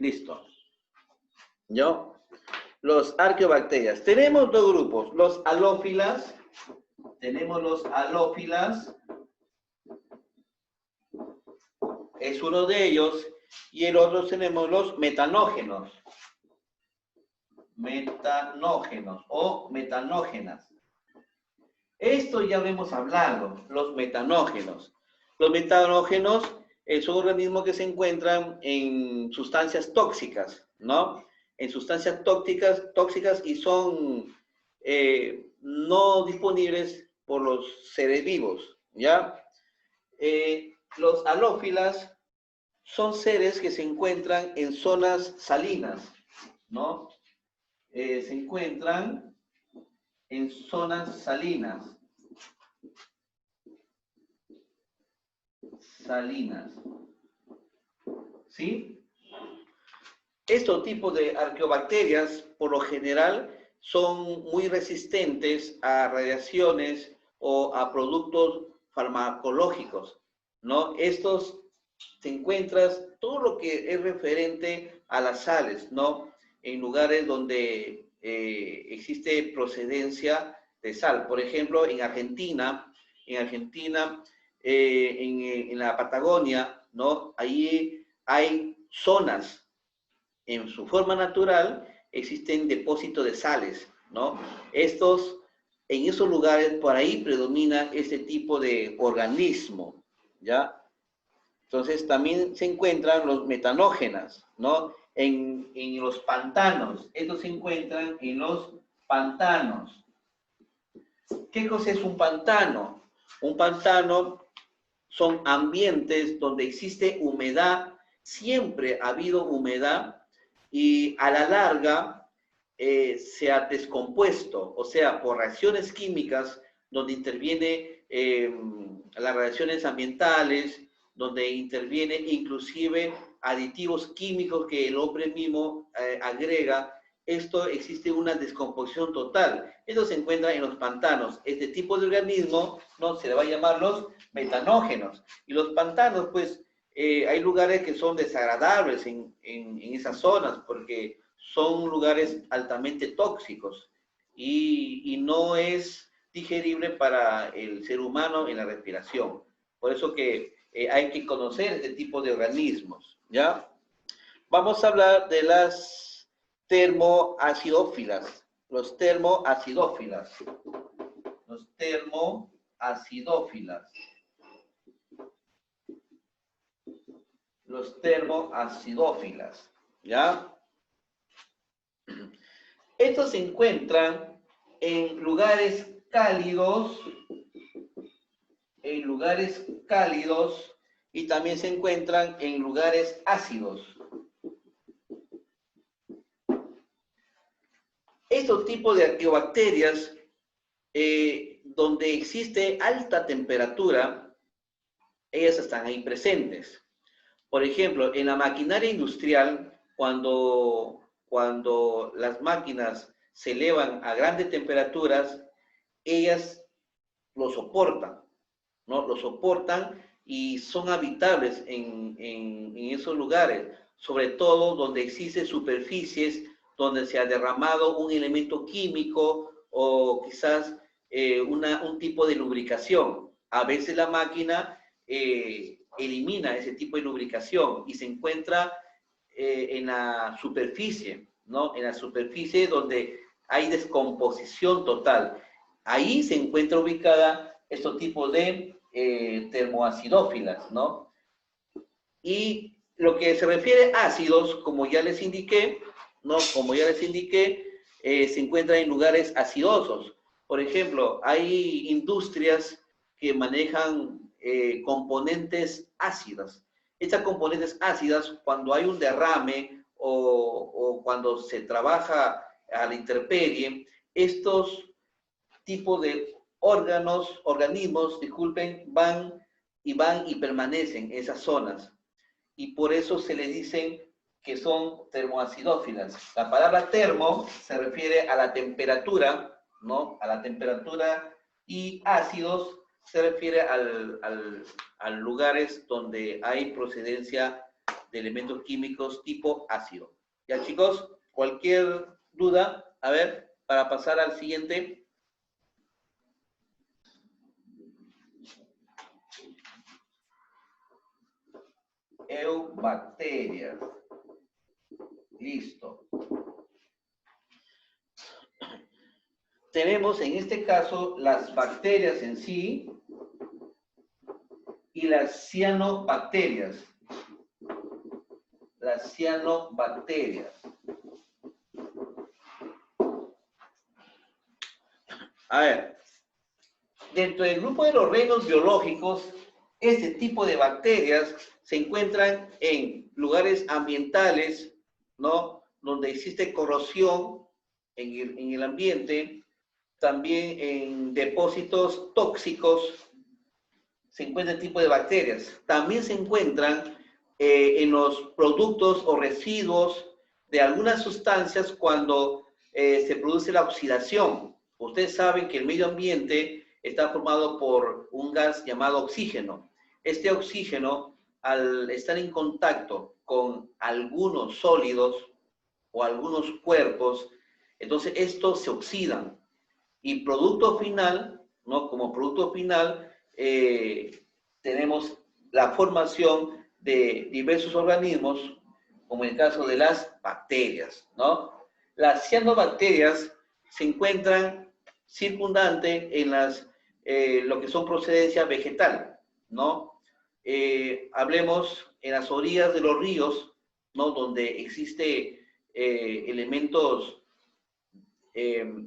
Listo. ¿Yo? Los arqueobacterias. Tenemos dos grupos, los halófilas. Tenemos los halófilas. Es uno de ellos. Y el otro tenemos los metanógenos. Metanógenos o metanógenas. Esto ya hemos hablado, los metanógenos. Los metanógenos son organismos que se encuentran en sustancias tóxicas, ¿no? En sustancias tóxicas y son no disponibles por los seres vivos, ¿ya? Los halófilas son seres que se encuentran en zonas salinas, ¿no? Se encuentran en zonas salinas. ¿Sí? Estos tipos de arqueobacterias, por lo general, son muy resistentes a radiaciones o a productos farmacológicos, ¿no? Estos te encuentras todo lo que es referente a las sales, ¿no? En lugares donde existe procedencia de sal. Por ejemplo, en Argentina, en la Patagonia, ¿no? Ahí hay zonas, en su forma natural, existen depósitos de sales, ¿no? En esos lugares, por ahí predomina este tipo de organismo, ¿ya? Entonces, también se encuentran los metanógenas, ¿no? En los pantanos. Estos se encuentran en los pantanos. ¿Qué cosa es un pantano? Un pantano son ambientes donde existe humedad, siempre ha habido humedad y a la larga se ha descompuesto, o sea, por reacciones químicas donde interviene las reacciones ambientales, donde interviene inclusive aditivos químicos que el hombre mismo agrega. Esto existe una descomposición total. Esto se encuentra en los pantanos. Este tipo de organismo, ¿no? Se le va a llamar los metanógenos. Y los pantanos, pues, hay lugares que son desagradables en esas zonas porque son lugares altamente tóxicos y no es digerible para el ser humano en la respiración. Por eso que hay que conocer este tipo de organismos, ¿ya? Vamos a hablar de las termoacidófilas. Los termoacidófilas. Los termoacidófilas. Los termoacidófilas, ¿ya? Estos se encuentran en lugares cálidos, y también se encuentran en lugares ácidos. Estos tipos de arqueobacterias, donde existe alta temperatura, ellas están ahí presentes. Por ejemplo, en la maquinaria industrial, cuando las máquinas se elevan a grandes temperaturas, ellas lo soportan, ¿no? Lo soportan y son habitables en esos lugares, sobre todo donde existen superficies donde se ha derramado un elemento químico o quizás un tipo de lubricación. A veces la máquina elimina ese tipo de lubricación y se encuentra en la superficie, ¿no? En la superficie donde hay descomposición total. Ahí se encuentra ubicada estos tipos de termoacidófilas, ¿no? Y lo que se refiere a ácidos, como ya les indiqué, ¿no? Como ya les indiqué, se encuentra en lugares acidosos. Por ejemplo, hay industrias que manejan componentes ácidas. Estas componentes ácidas, cuando hay un derrame o cuando se trabaja a la intemperie, estos tipos de organismos, disculpen, van y permanecen en esas zonas. Y por eso se le dicen que son termoacidófilas. La palabra termo se refiere a la temperatura, ¿no? A la temperatura, y ácidos se refiere a lugares donde hay procedencia de elementos químicos tipo ácido. Ya, chicos, cualquier duda, a ver, para pasar al siguiente. Eubacterias. Listo. Tenemos en este caso las bacterias en sí y las cianobacterias. Las cianobacterias. A ver, dentro del grupo de los reinos biológicos, este tipo de bacterias se encuentran en lugares ambientales, ¿no? Donde existe corrosión en el ambiente, también en depósitos tóxicos se encuentra este tipo de bacterias. También se encuentran en los productos o residuos de algunas sustancias cuando se produce la oxidación. Ustedes saben que el medio ambiente está formado por un gas llamado oxígeno. Este oxígeno, al estar en contacto con algunos sólidos o algunos cuerpos, entonces estos se oxidan. Y producto final, ¿no? Como producto final, tenemos la formación de diversos organismos, como en el caso de las bacterias, ¿no? Las cianobacterias se encuentran circundantes en lo que son procedencia vegetal, ¿no? Hablemos en las orillas de los ríos, ¿no? Donde existe elementos,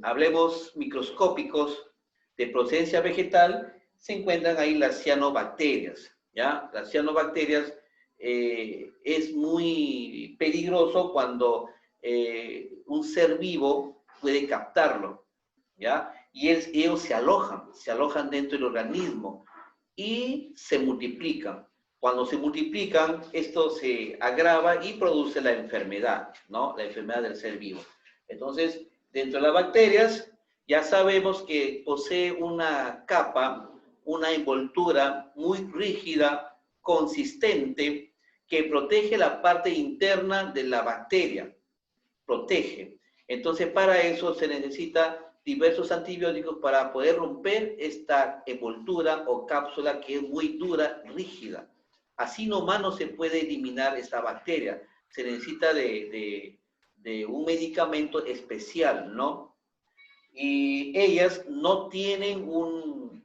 hablemos microscópicos de procedencia vegetal, se encuentran ahí las cianobacterias, ¿ya? Las cianobacterias es muy peligroso cuando un ser vivo puede captarlo, ¿ya? Y ellos se alojan dentro del organismo y se multiplican. Cuando se multiplican, esto se agrava y produce la enfermedad, ¿no? La enfermedad del ser vivo. Entonces, dentro de las bacterias, ya sabemos que posee una capa, una envoltura muy rígida, consistente, que protege la parte interna de la bacteria. Protege. Entonces, para eso se necesita diversos antibióticos para poder romper esta envoltura o cápsula que es muy dura, rígida. Así nomás no se puede eliminar esta bacteria. Se necesita de un medicamento especial, ¿no? Y ellas no tienen un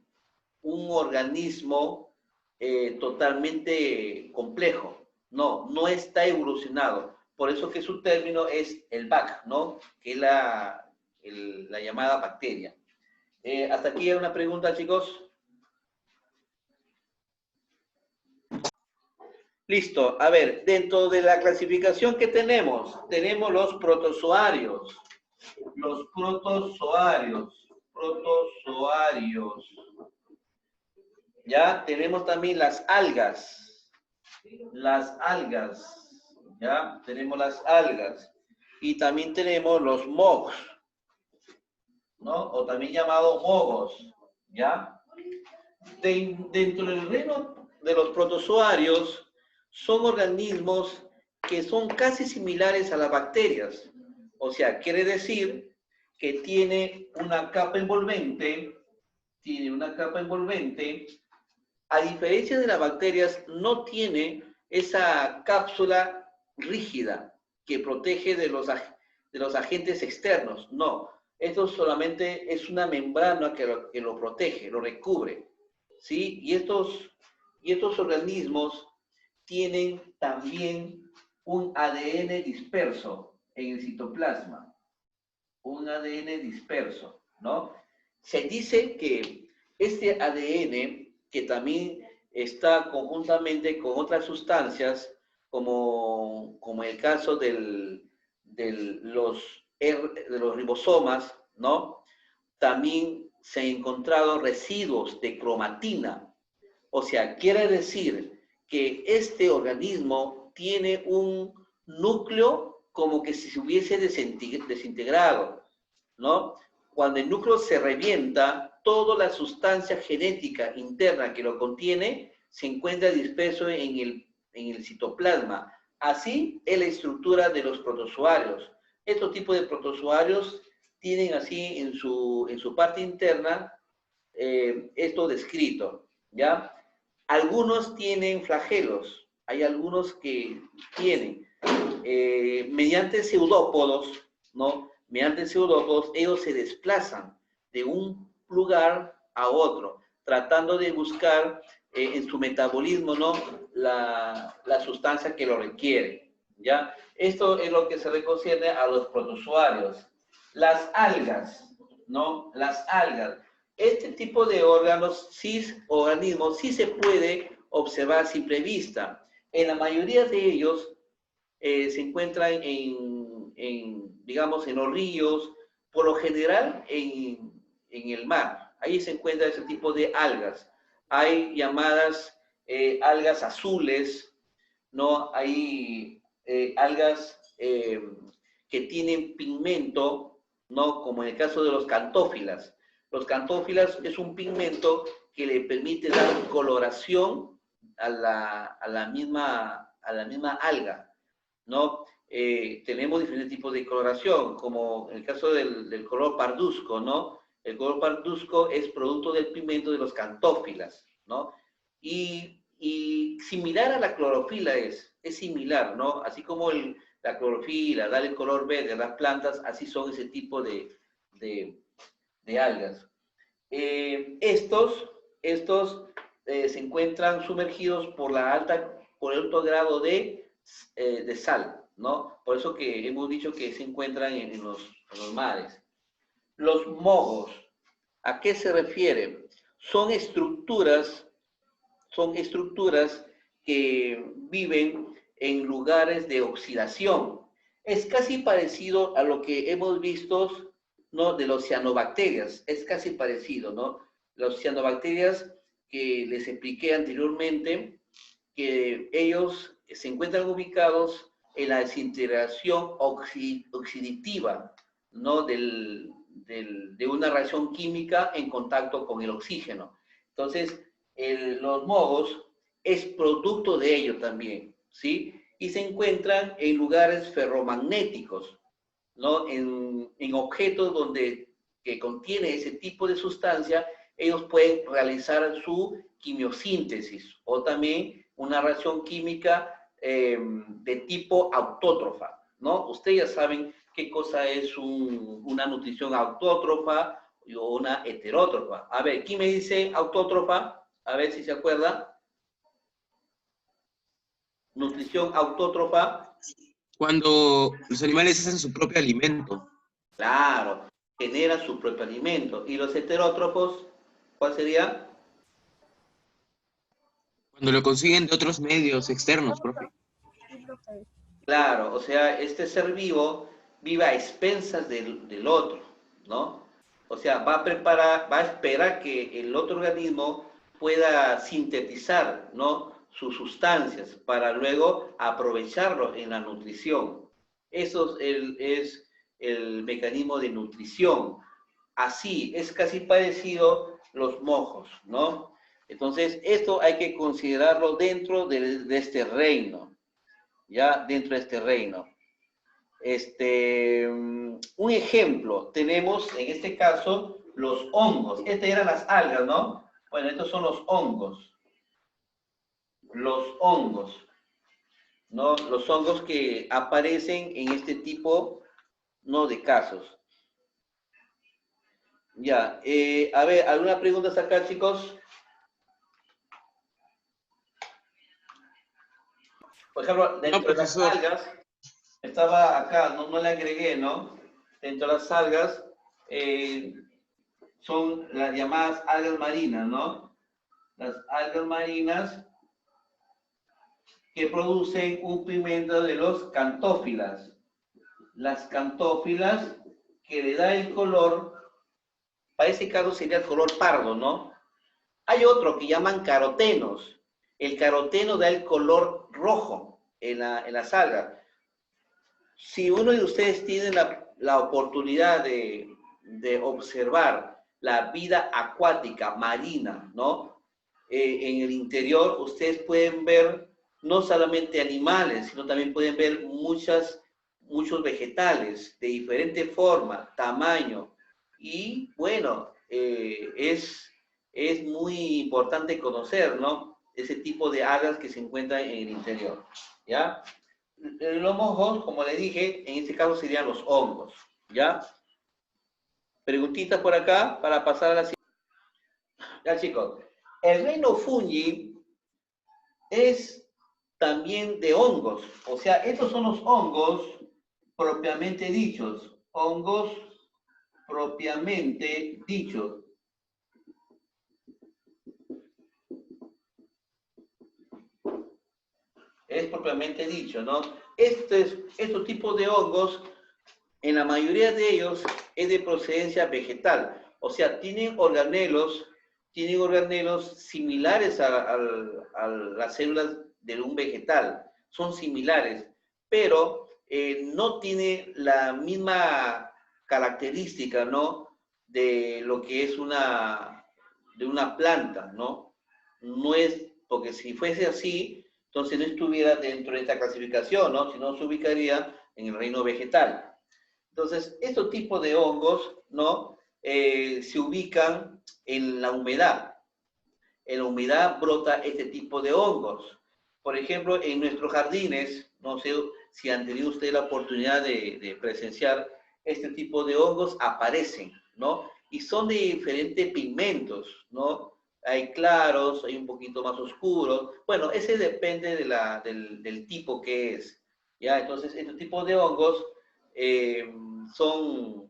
organismo totalmente complejo. No, no está evolucionado. Por eso que su término es el BAC, ¿no? Que es la llamada bacteria. Hasta aquí hay una pregunta, chicos. Listo. A ver, dentro de la clasificación que tenemos los protozoarios. Los protozoarios. Ya tenemos también las algas. Ya tenemos las algas. Y también tenemos los mohos, ¿no? O también llamados mohos, ¿ya? Dentro del reino de los protozoarios son organismos que son casi similares a las bacterias. O sea, quiere decir que tiene una capa envolvente, a diferencia de las bacterias, no tiene esa cápsula rígida que protege de los agentes externos. No, esto solamente es una membrana que lo protege, lo recubre, ¿sí? Y estos organismos tienen también un ADN disperso en el citoplasma. Un ADN disperso, ¿no? Se dice que este ADN, que también está conjuntamente con otras sustancias, como el caso de los ribosomas, ¿no? También se han encontrado residuos de cromatina. O sea, quiere decir que este organismo tiene un núcleo como que si se hubiese desintegrado, ¿no? Cuando el núcleo se revienta, toda la sustancia genética interna que lo contiene se encuentra disperso en en el citoplasma. Así es la estructura de los protozoarios. Estos tipos de protozoarios tienen así en su parte interna esto descrito, ¿ya? Algunos tienen flagelos, hay algunos que tienen, mediante pseudópodos, ¿no? Mediante pseudópodos, ellos se desplazan de un lugar a otro, tratando de buscar en su metabolismo, ¿no? La sustancia que lo requiere, ¿ya? Esto es lo que se le concierne a los protozoarios. Las algas, ¿no? Las algas. Este tipo de organismos sí se puede observar a simple vista. En la mayoría de ellos se encuentran digamos, en los ríos, por lo general en el mar. Ahí se encuentra ese tipo de algas. Hay llamadas algas azules, ¿no? Hay algas que tienen pigmento, ¿no? Como en el caso de los cantófilas. Los cantófilas es un pigmento que le permite dar coloración a la misma alga, ¿no? Tenemos diferentes tipos de coloración, como en el caso del color parduzco, ¿no? El color parduzco es producto del pigmento de los cantófilas, ¿no? Y similar a la clorofila es similar, ¿no? Así como la clorofila da el color verde a las plantas, así son ese tipo de algas. Estos se encuentran sumergidos por el alto grado de sal, ¿no? Por eso que hemos dicho que se encuentran en los mares. Los mohos, ¿a qué se refiere? Son estructuras que viven en lugares de oxidación. Es casi parecido a lo que hemos visto, ¿no? De los cianobacterias, es casi parecido, ¿no? Los cianobacterias que les expliqué anteriormente, que ellos se encuentran ubicados en la desintegración oxidativa, ¿no? De una reacción química en contacto con el oxígeno. Entonces, los mohos es producto de ello también, ¿sí? Y se encuentran en lugares ferromagnéticos, ¿no? En objetos que contiene ese tipo de sustancia, ellos pueden realizar su quimiosíntesis o también una reacción química de tipo autótrofa, ¿no? Ustedes ya saben qué cosa es una nutrición autótrofa o una heterótrofa. A ver, ¿quién me dice autótrofa? A ver si se acuerda. Nutrición autótrofa. Cuando los animales hacen su propio alimento. Claro, generan su propio alimento. ¿Y los heterótrofos, cuál sería? Cuando lo consiguen de otros medios externos, profe. Claro, o sea, este ser vivo vive a expensas del otro, ¿no? O sea, va a esperar que el otro organismo pueda sintetizar, ¿no? Sus sustancias para luego aprovecharlo en la nutrición. Eso es el mecanismo de nutrición. Así, es casi parecido los mojos, ¿no? Entonces, esto hay que considerarlo dentro de este reino, ya dentro de este reino. Un ejemplo, tenemos en este caso los hongos. Estas eran las algas, ¿no? Bueno, estos son los hongos. Los hongos, ¿no? Los hongos que aparecen en este tipo, ¿no? De casos. Ya, a ver, ¿alguna pregunta hasta acá, chicos? Por ejemplo, dentro de las algas, estaba acá, no le agregué, ¿no? Dentro de las algas son las llamadas algas marinas, ¿no? Las algas marinas que producen un pigmento de los cantófilas. Las cantófilas que le da el color, para ese caso sería el color pardo, ¿no? Hay otro que llaman carotenos. El caroteno da el color rojo en las algas. Si uno de ustedes tiene la oportunidad de observar la vida acuática marina, ¿no? En el interior, ustedes pueden ver no solamente animales, sino también pueden ver muchos vegetales de diferente forma, tamaño. Y bueno, es muy importante conocer, ¿no? Ese tipo de algas que se encuentran en el interior, ¿ya? Los mojos, como le dije, en este caso serían los hongos, ¿ya? Preguntitas por acá para pasar a la siguiente. Ya, chicos, el reino fungi es también de hongos. O sea, estos son los hongos propiamente dichos. Hongos propiamente dichos. Es propiamente dicho, ¿no? Estos tipos de hongos, en la mayoría de ellos, es de procedencia vegetal. O sea, tienen organelos similares a las células de un vegetal. Son similares, pero no tiene la misma característica, ¿no? De lo que es de una planta, ¿no? No es, porque si fuese así, entonces no estuviera dentro de esta clasificación, ¿no? Si no se ubicaría en el reino vegetal. Entonces, estos tipos de hongos, ¿no? Se ubican en la humedad. En la humedad brota este tipo de hongos. Por ejemplo, en nuestros jardines, no sé si han tenido ustedes la oportunidad de presenciar este tipo de hongos, aparecen, ¿no? Y son de diferentes pigmentos, ¿no? Hay claros, hay un poquito más oscuros. Bueno, ese depende del tipo que es, ¿ya? Entonces, este tipo de hongos son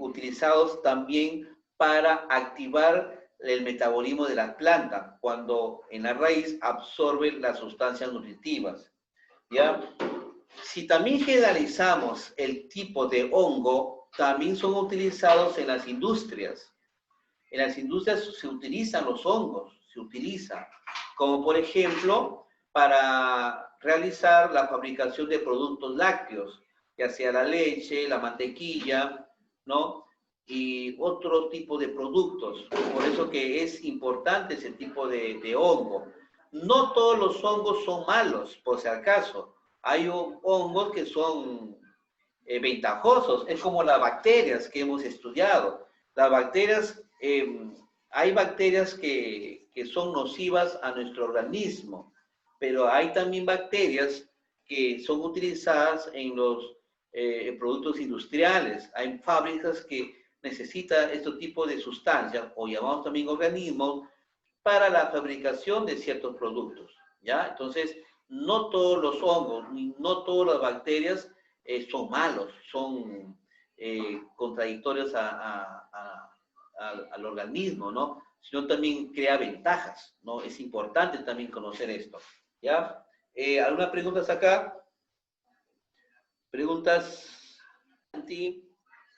utilizados también para activar el metabolismo de las plantas, cuando en la raíz absorben las sustancias nutritivas, ¿ya? Si también generalizamos el tipo de hongo, también son utilizados en las industrias. En las industrias se utilizan los hongos, como por ejemplo, para realizar la fabricación de productos lácteos, ya sea la leche, la mantequilla, ¿no? Y otro tipo de productos. Por eso que es importante ese tipo de hongo. No todos los hongos son malos, por si acaso. Hay hongos que son ventajosos. Es como las bacterias que hemos estudiado. Las bacterias, hay bacterias que son nocivas a nuestro organismo, pero hay también bacterias que son utilizadas en los productos industriales. Hay fábricas que necesitan este tipo de sustancias, o llamamos también organismos, para la fabricación de ciertos productos, ¿ya? Entonces, no todos los hongos, ni no todas las bacterias son malos, son contradictorios al organismo, ¿no? Sino también crea ventajas, ¿no? Es importante también conocer esto, ¿ya? ¿Algunas preguntas acá? Preguntas.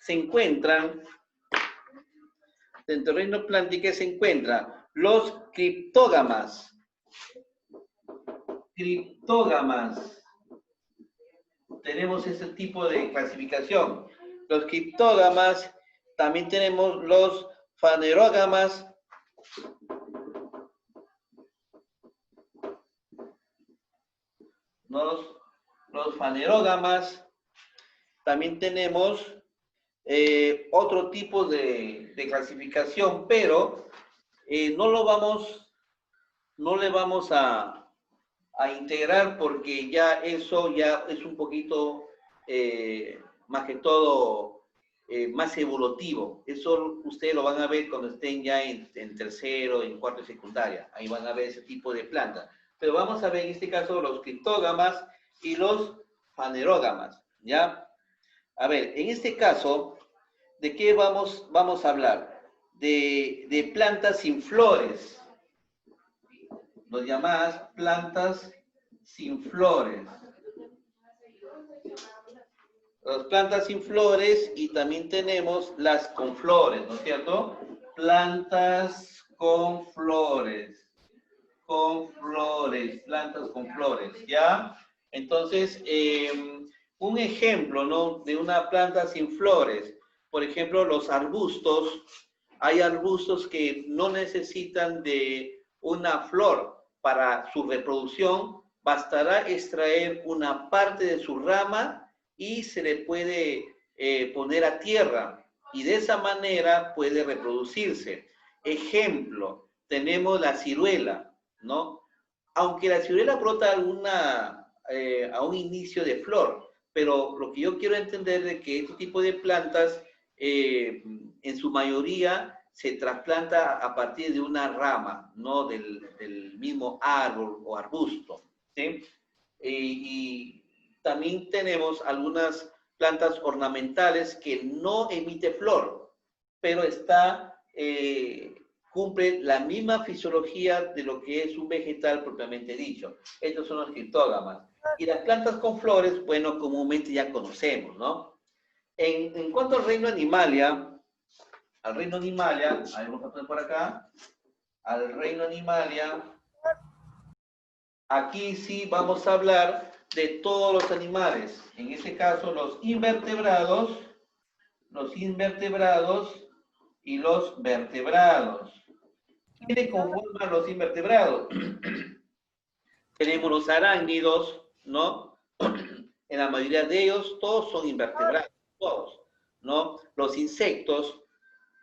Se encuentran, dentro del reino plántico, ¿qué se encuentra? Los criptógamas. Criptógamas. Tenemos ese tipo de clasificación. Los criptógamas, también tenemos los fanerógamas. Los fanerógamas. También tenemos otro tipo de clasificación, pero no le vamos a integrar porque ya eso ya es un poquito más que todo más evolutivo. Eso ustedes lo van a ver cuando estén ya en tercero, en cuarto y secundaria. Ahí van a ver ese tipo de planta. Pero vamos a ver en este caso los criptógamas y los fanerógamas, ¿ya? A ver, en este caso, ¿de qué vamos a hablar? De plantas sin flores. Los llamadas plantas sin flores. Las plantas sin flores y también tenemos las con flores, ¿no es cierto? Plantas con flores. Con flores, plantas con flores, ¿ya? Entonces, un ejemplo, ¿no? De una planta sin flores. Por ejemplo, los arbustos. Hay arbustos que no necesitan de una flor para su reproducción, bastará extraer una parte de su rama y se le puede poner a tierra y de esa manera puede reproducirse. Ejemplo, tenemos la ciruela, ¿no? Aunque la ciruela brota a un inicio de flor, pero lo que yo quiero entender es que este tipo de plantas, en su mayoría, se trasplanta a partir de una rama, no del mismo árbol o arbusto, ¿sí? Y también tenemos algunas plantas ornamentales que no emite flor, pero cumple la misma fisiología de lo que es un vegetal propiamente dicho. Estos son los criptógamas. Y las plantas con flores, bueno, comúnmente ya conocemos, ¿no? En cuanto al reino animalia, a ver, vamos a poner por acá, al reino animalia, aquí sí vamos a hablar de todos los animales, en este caso los invertebrados y los vertebrados. ¿Quiénes conforman los invertebrados? Tenemos los arácnidos, ¿no? En la mayoría de ellos, todos son invertebrados, todos, ¿no? Los insectos.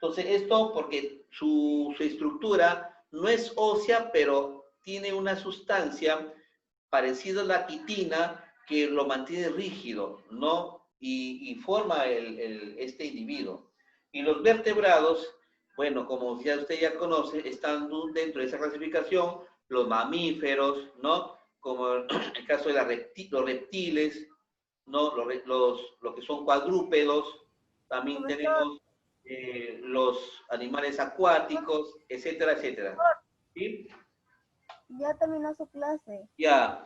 Entonces, esto porque su estructura no es ósea, pero tiene una sustancia parecida a la quitina que lo mantiene rígido, ¿no? Y forma este individuo. Y los vertebrados, bueno, como ya usted ya conoce, están dentro de esa clasificación los mamíferos, ¿no? Como el caso de los reptiles, ¿no? Lo que son cuadrúpedos, también tenemos los animales acuáticos, etcétera, etcétera. ¿Sí? Ya terminó su clase. Ya.